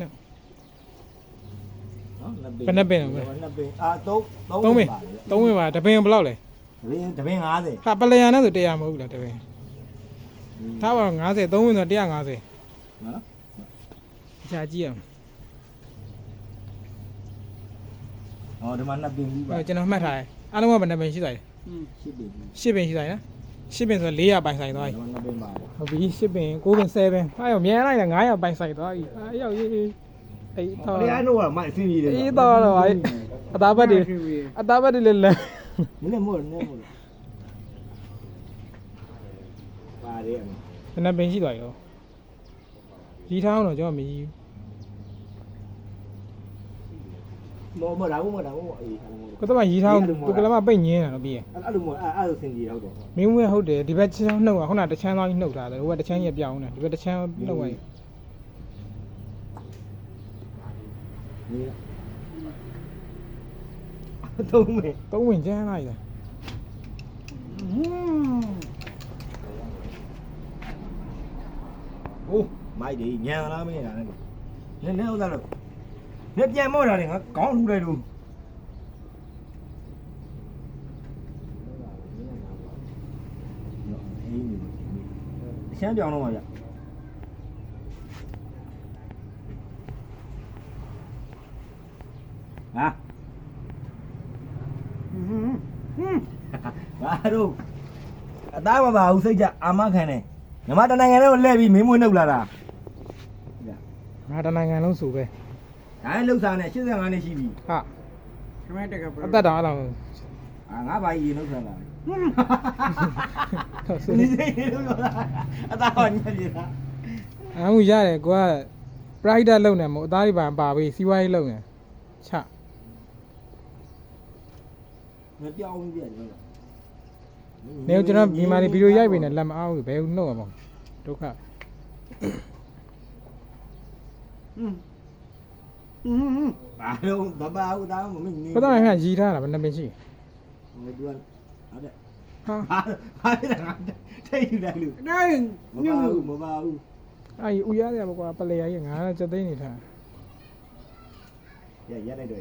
နှစ် နော်နှစ်ပင် ဘယ်နှစ်ပင်လဲ နှစ်ပင်အာသုံး သုံးပင်သုံးပင်ပါတပင်ဘယ်လောက်လဲ တပင်50 ဟာပလျာနဲ့ဆို100မဟုတ်ဘူးလားတပင်ထားပါတော့50သုံးပင်ဆို150 နော် ကြာကြည့်အောင် ဟောဒီမှာနှစ်ပင်ကြီးပါ ကျွန်တော်မှတ်ထားတယ်အားလုံးကဘယ်နှပင်ရှိသွားလဲ ရှစ်ပင်ကြီး 10ပင်ရှိသွားတယ်နော်10ပင်ဆို400ပိုင်ဆိုင်သွားပြီ ဒီမှာနှစ်ပင်ပါ ဟုတ်ပြီ10ပင်9ပင်10ပင်အားရောမြဲလိုက်တာ900ပိုင်ဆိုင်သွားပြီအားရောက်ရေးအေးတော့ တရားတော့မိုက်အစီအစီတယ် အေးတော့အသားပတ်တွေလည်းလမ်း နည်းနည်းမို့ပါတယ် ဘယ်နှပင်ရှိသွားရောရီးထားအောင်တော့ကျွန်တော်မရီး မောဒါမို့အေး ကိုတော့ရီးထားအောင်သူကလည်းမပိတ်ငင်းတာတော့ပြီးရင် အဲ့လိုမို့အဲ့လိုစင်ကြီးဟုတ်တယ် မင်းဝဲဟုတ်တယ်ဒီဘက်ချမ်းနှုတ်ကခုနတချမ်းသောင်းကြီးနှုတ်ထားတယ်ဟိုဘက်တချမ်းကြီးပြောင်းနေဒီဘက်တချမ်းနှုတ်လိုက် သုံးမယ် သုံးဝင်ကျန်းလိုက်တယ် โอ้မိုက်ဒီညံလားမင်းလားနည်းဥစားလို့နည်းပြန်မော့တာလေငါခေါင်းလှူလိုက်လို့အရှမ်းပြောင်းတော့ပါဗျဟာဘာတို့အသားမပါဘူးစိတ်ကြအာမခံတယ်ညီမတနိုင်ငံလုံးလှည့်ပြီးမင်းမွေးနှုတ်လာတာ ငါတနိုင်ငံလုံးစုပဲ ဒါလည်းလှုပ်စားနေ85နှစ်ရှိပြီ ဟာအသက်တောင်အဲ့လောက် အာငါဘာကြီးရေလှုပ်စားလာ ဆို ဒီစိတ်လှုပ်လာအသားဟောညက်ပြေတာ အမှုရတယ်ကိုက private လုပ်နေမို့အသားတွေပါပြီးစီးပွားရေးလုပ်နေချ မပြောင်းဘူးပြတယ် နေကျွန်တော်ဒီမှာဗီဒီယိုရိုက်ပြီးနေလက်မအားဘူးဘယ်ဘူးနှုတ်မှာပေါ့ဒုက္ခ ဘာလို့ဘာဦးသားမမင်းနေ ဘယ်တော့မှရီးထားတာဘယ်နှပင်ရှိ ဟိုသူကဟုတ်တယ် ဟာ ဟာတဲ့ငါထိတ်ယူလိုက်လို့မပါဘူး အဲ့ဦးရရပါကွာပလေရကြီးငါစက်သိန်းနေထား ရလိုက်တော့